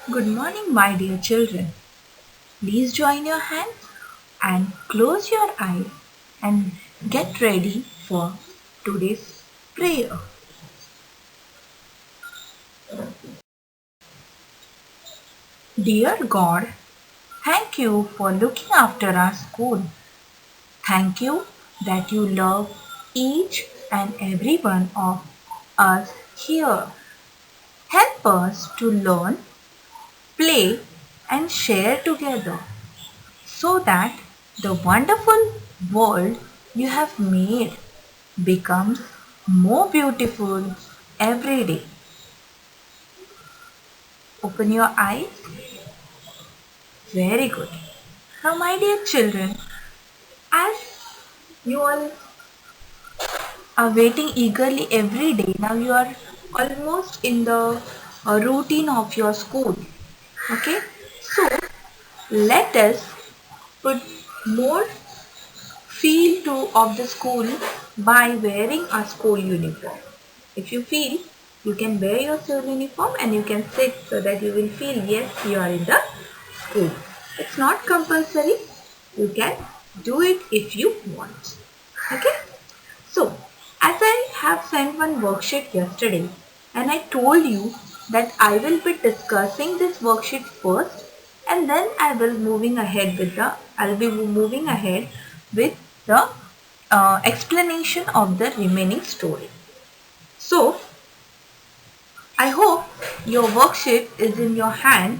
Good morning, my dear children. Please join your hands and close your eyes and get ready for today's prayer. Dear God, thank you for looking after our school. Thank you that you love each and every one of us here. Help us to learn, play, and share together, so that the wonderful world you have made becomes more beautiful every day. Open your eyes. Very good. Now, my dear children, as you all are waiting eagerly every day, now you are almost in the routine of your school. Okay? So, let us put more feel to of the school by wearing a school uniform. If you feel, you can wear your school uniform and you can sit so that you will feel yes, you are in the school. It's not compulsory. You can do it if you want. Okay? So, as I have sent one worksheet yesterday and I told you that I will be discussing this worksheet first and then I'll be moving ahead with the explanation of the remaining story. So, I hope your worksheet is in your hand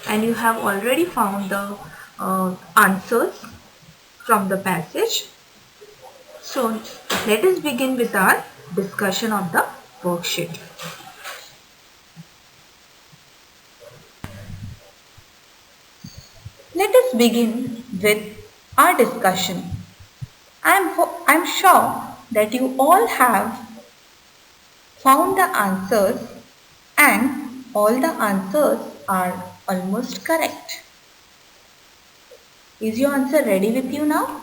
and you have already found the answers from the passage. So, let us begin with our discussion of the worksheet. Let us begin with our discussion. I'm sure that you all have found the answers and all the answers are almost correct. Is your answer ready with you now?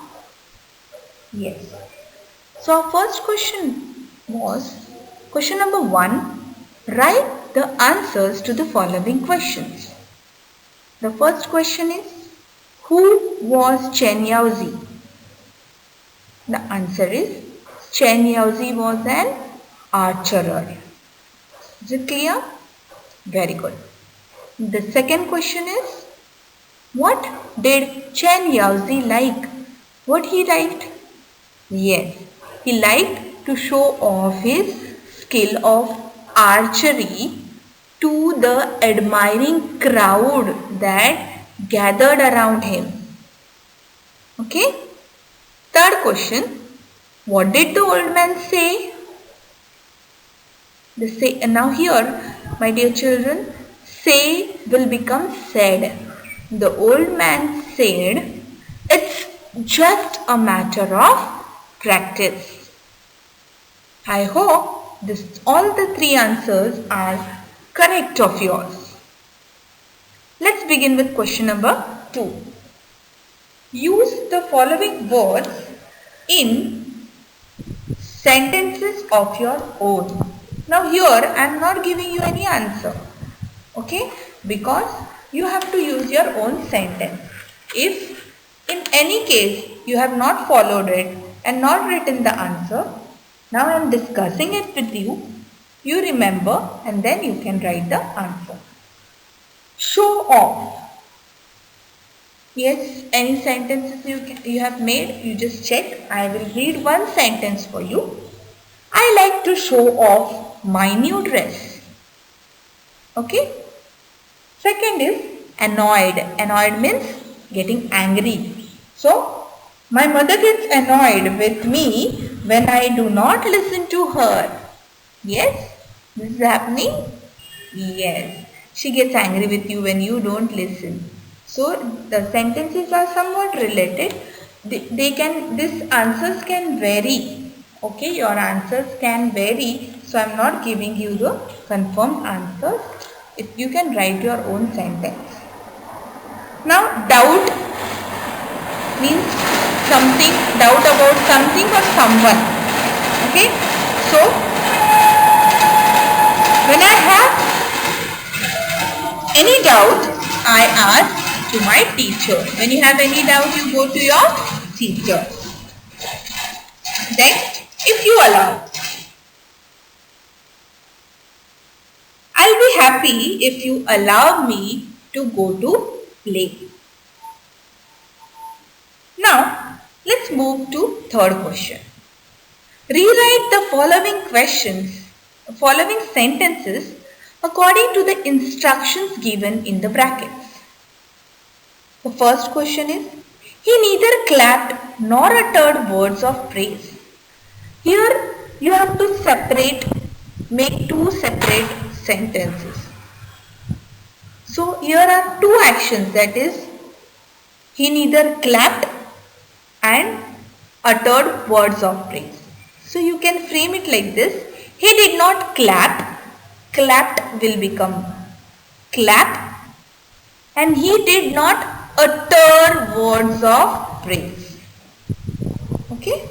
Yes. So our first question was question number 1. Write the answers to the following questions. The first question is, who was Chen Yaozi? The answer is, Chen Yaozi was an archer. Is it clear? Very good. The second question is, what did Chen Yaozi like? What he liked? Yes, he liked to show off his skill of archery to the admiring crowd that gathered around him. Okay? Third question, what did the old man say? Now here, my dear children, say will become said. The old man said, it's just a matter of practice. I hope all the three answers are correct of yours. Let's begin with question number 2. Use the following words in sentences of your own. Now here I am not giving you any answer. Okay? Because you have to use your own sentence. If in any case you have not followed it and not written the answer, now I am discussing it with you. You remember and then you can write the answer. Show off. Yes, any sentences you have made, you just check. I will read one sentence for you. I like to show off my new dress. Okay. Second is annoyed. Annoyed means getting angry. So, my mother gets annoyed with me when I do not listen to her. Yes, this is happening? Yes, she gets angry with you when you don't listen. So, the sentences are somewhat related. These answers can vary. Okay, your answers can vary. So, I am not giving you the confirmed answers. If you can write your own sentence. Now, doubt means doubt about something or someone. Okay, so when I have any doubt, I ask to my teacher. When you have any doubt, you go to your teacher. Next, if you allow. I'll be happy if you allow me to go to play. Now, let's move to third question. Rewrite the following sentences according to the instructions given in the brackets. The first question is, he neither clapped nor uttered words of praise. Here you have to make two separate sentences. So here are two actions, that is, he neither clapped and uttered words of praise. So you can frame it like this. He did not clap. Clapped will become clap. And he did not utter words of praise. Okay.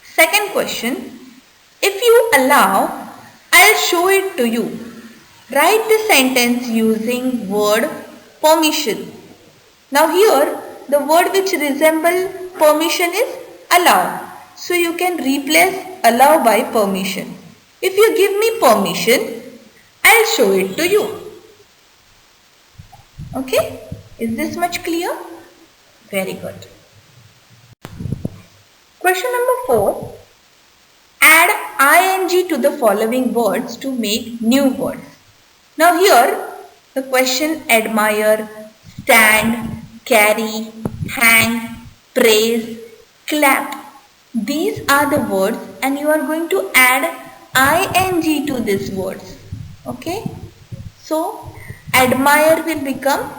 Second question. If you allow, I'll show it to you. Write the sentence using word permission. Now here the word which resembles permission is allow. So you can replace allow by permission. If you give me permission, I'll show it to you. Okay? Is this much clear? Very good. Question number 4. Add ing to the following words to make new words. Now here the question admire, stand, carry, hang, praise, clap. These are the words and you are going to add ing to these words. Okay. So admire will become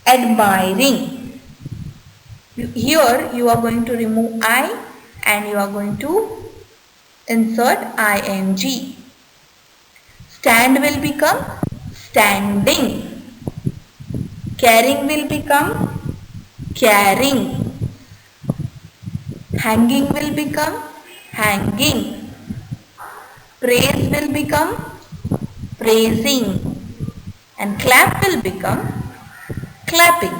admiring. Here you are going to remove I and you are going to insert ing. Stand will become standing. Carrying will become carrying. Hanging will become hanging. Praise will become praising. And clap will become clapping.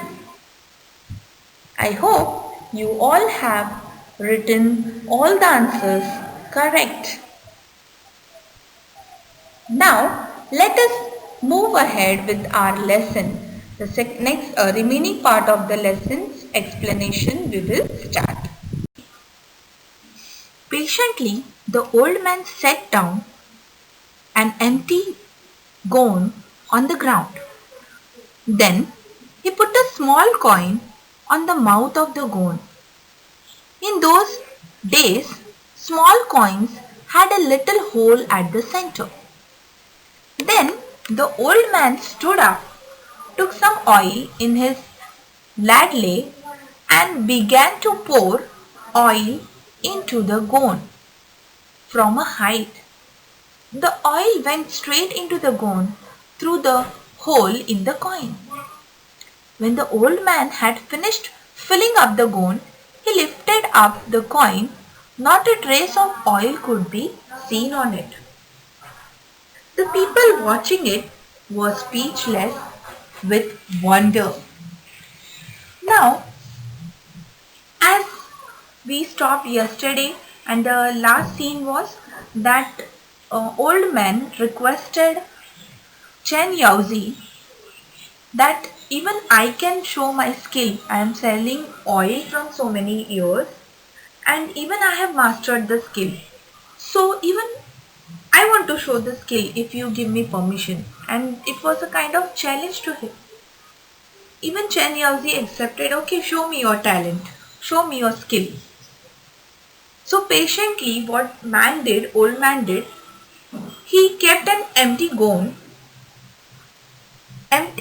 I hope you all have written all the answers correct. Now let us move ahead with our lesson. The next remaining part of the lesson's explanation we will start. Patiently, the old man set down an empty gone on the ground. Then he put a small coin on the mouth of the gone. In those days, small coins had a little hole at the center. Then the old man stood up, took some oil in his ladle and began to pour oil into the gone from a height. The oil went straight into the gone through the hole in the coin. When the old man had finished filling up the gone, he lifted up the coin. Not a trace of oil could be seen on it. The people watching it were speechless with wonder. Now, as we stopped yesterday and the last scene was that old man requested Chen Yaozi that even I can show my skill. I am selling oil from so many years and even I have mastered the skill. So even I want to show the skill if you give me permission. And it was a kind of challenge to him. Even Chen Yaozi accepted, okay, show me your talent, show me your skill. So patiently what old man did, he kept an empty gone.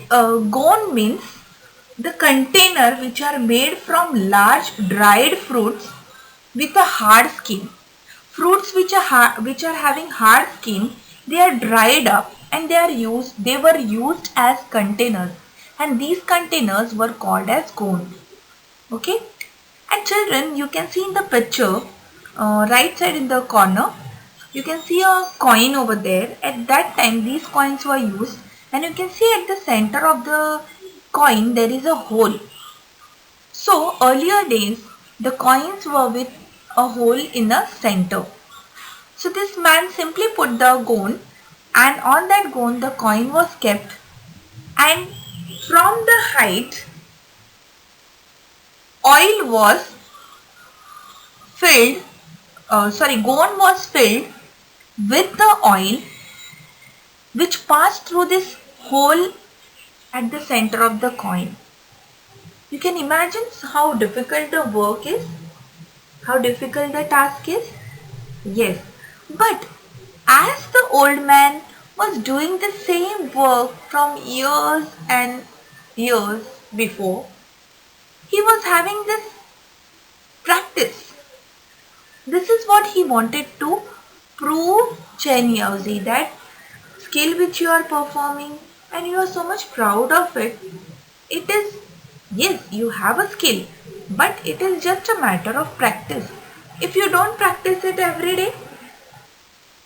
Gone means the container which are made from large dried fruits with a hard skin. Fruits which are having hard skin, they are dried up and they were used as containers, and these containers were called as gone. Okay, and children, you can see in the picture right side in the corner, you can see a coin over there. At that time these coins were used and you can see at the center of the coin there is a hole. So earlier days the coins were with a hole in the center. So this man simply put the gone, and on that gone the coin was kept, and from the height oil was filled, gone was filled with the oil which passed through this hole at the center of the coin. You can imagine how difficult the work is, how difficult the task is. Yes, but as the old man was doing the same work from years and years before, he was having this practice. This is what he wanted to prove Chen Yaozi, that skill which you are performing and you are so much proud of it. It is, yes, you have a skill, but it is just a matter of practice. If you don't practice it every day,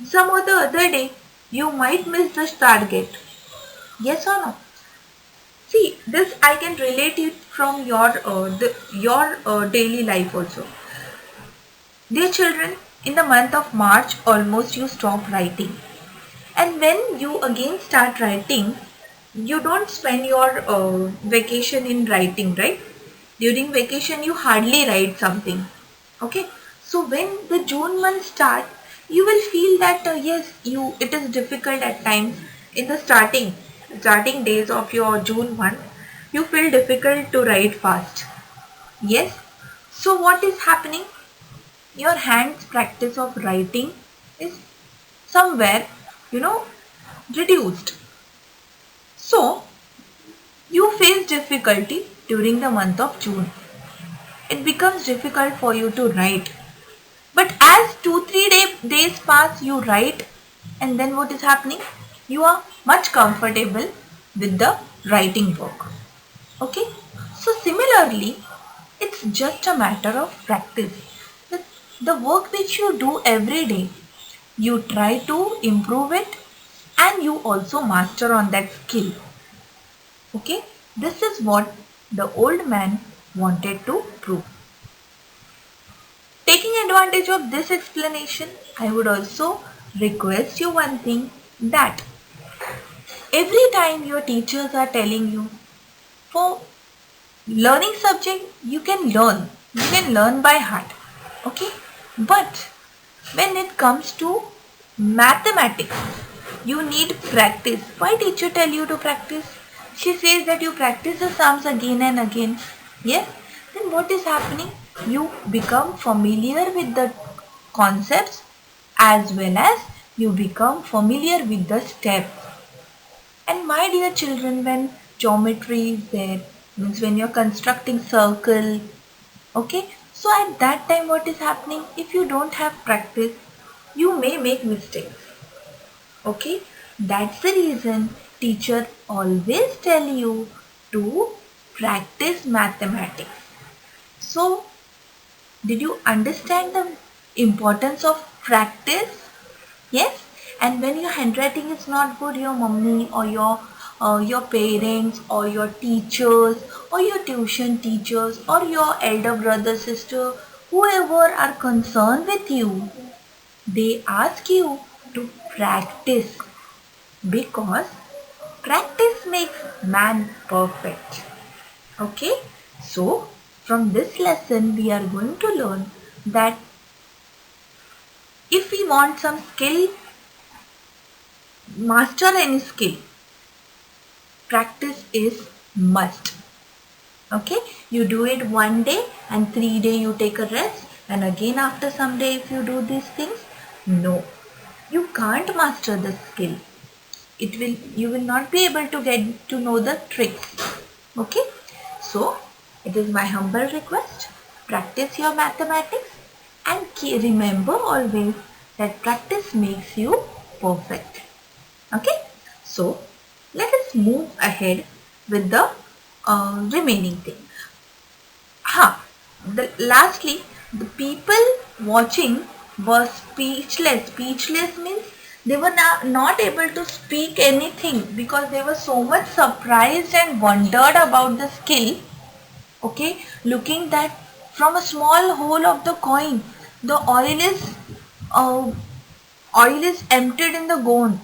some other day you might miss this target. Yes or no? See, this I can relate it from your daily life also. Dear children, in the month of March almost you stop writing, and when you again start writing, you don't spend your vacation in writing, right? During vacation you hardly write something. Okay, so when the June month start, you will feel that yes, it is difficult at times in the starting days of your June month. You feel difficult to write fast. Yes. So what is happening? Your hands practice of writing is somewhere, reduced. So you face difficulty during the month of June. It becomes difficult for you to write. But as 2-3 days pass, you write, and then what is happening? You are much comfortable with the writing work. Okay? So similarly, it's just a matter of practice. The work which you do every day, you try to improve it and you also master on that skill. Okay? This is what the old man wanted to prove. Taking advantage of this explanation, I would also request you one thing, that every time your teachers are telling you, for learning subject you can learn by heart, okay, but when it comes to mathematics you need practice. Why teacher tell you to practice? She says that you practice the sums again and again. Yes, then what is happening? You become familiar with the concepts as well as you become familiar with the steps. And my dear children, when geometry is there, means when you're constructing circle, okay, so at that time what is happening? If you don't have practice, you may make mistakes. Okay, that's the reason teacher always tell you to practice mathematics. So, did you understand the importance of practice? Yes. And when your handwriting is not good, your mummy or your parents or your teachers or your tuition teachers or your elder brother, sister, whoever are concerned with you, they ask you to practice, because practice makes man perfect. Okay, so from this lesson we are going to learn that if we want some skill, master any skill, practice is must. Okay, you do it one day and 3 days you take a rest, and again after some day if you do these things, no, you can't master the skill. You will not be able to get to know the tricks. Okay, so it is my humble request, practice your mathematics and remember always that practice makes you perfect. Okay, so let us move ahead with the remaining thing. Lastly, the people watching were speechless. Speechless means They were not able to speak anything because they were so much surprised and wondered about the skill. Okay, looking that from a small hole of the coin, the uh, oil is emptied in the gone.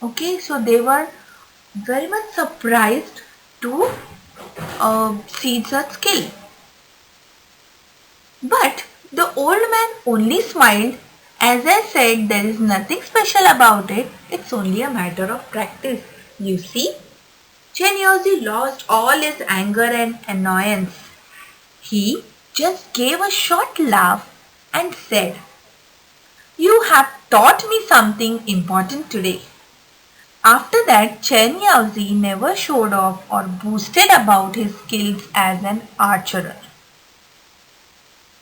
Okay, so they were very much surprised to see such skill. But the old man only smiled. As I said, there is nothing special about it. It's only a matter of practice. You see, Chen Yaozi lost all his anger and annoyance. He just gave a short laugh and said, "You have taught me something important today." After that, Chen Yaozi never showed off or boasted about his skills as an archer.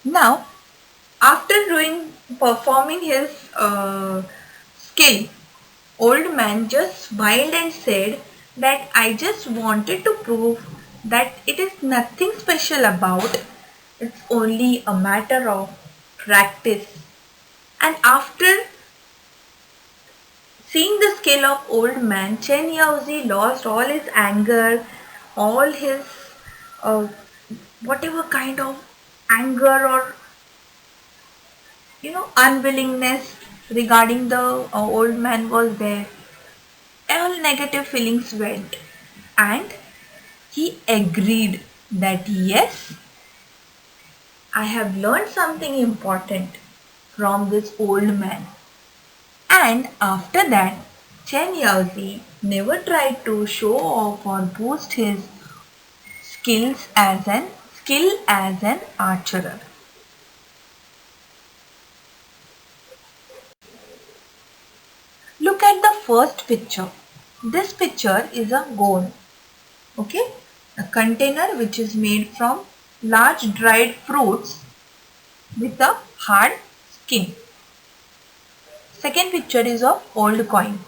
Now, after performing his skill, old man just smiled and said that I just wanted to prove that it is nothing special about. It's only a matter of practice. And after seeing the skill of old man, Chen Yaozi lost all his anger, all his uh, whatever kind of anger or unwillingness regarding the old man was there. All negative feelings went, and he agreed that yes, I have learned something important from this old man. And after that, Chen Yaozi never tried to show off or boost his skill as an archer. Look at the first picture. This picture is a gone. Okay, a container which is made from large dried fruits with a hard skin. Second picture is of old coin.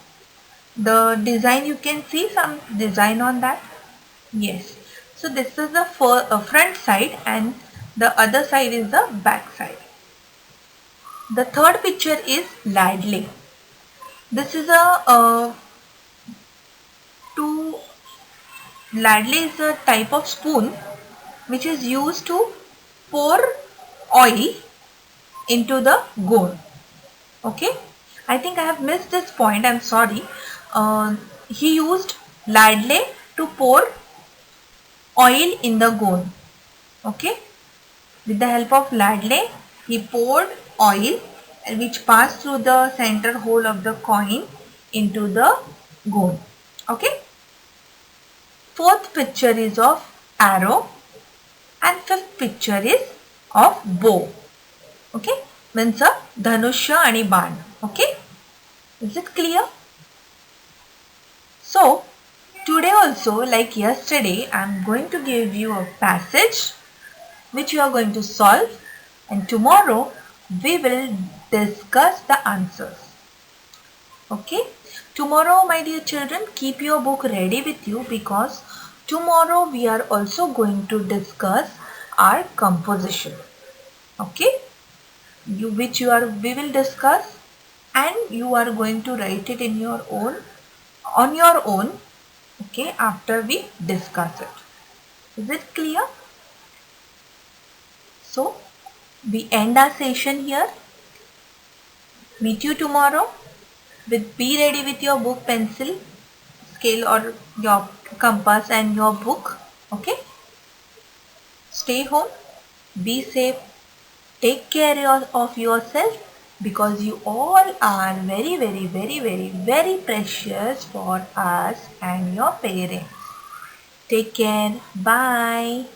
The design, you can see some design on that. Yes. So this is the front side and the other side is the back side. The third picture is ladle. This is a two ladle is a type of spoon which is used to pour oil into the gone. Okay, I think I have missed this point. I'm sorry. He used ladle to pour oil in the gone. Okay, with the help of ladle, he poured oil which passed through the center hole of the coin into the gone. Okay. Fourth picture is of arrow and fifth picture is of bow. Okay, means a dhanusha and ban. Okay, is it clear? So today also, like yesterday, I am going to give you a passage which you are going to solve, and tomorrow we will discuss the answers. Okay, tomorrow my dear children, keep your book ready with you because tomorrow we are also going to discuss our composition. Okay, we will discuss, and you are going to write it on your own. Okay, after we discuss it. Is it clear? So we end our session here. Meet you tomorrow. Be ready with your book, pencil, scale or your compass and your book. Okay. Stay home. Be safe. Take care of yourself because you all are very, very, very, very, very precious for us and your parents. Take care. Bye.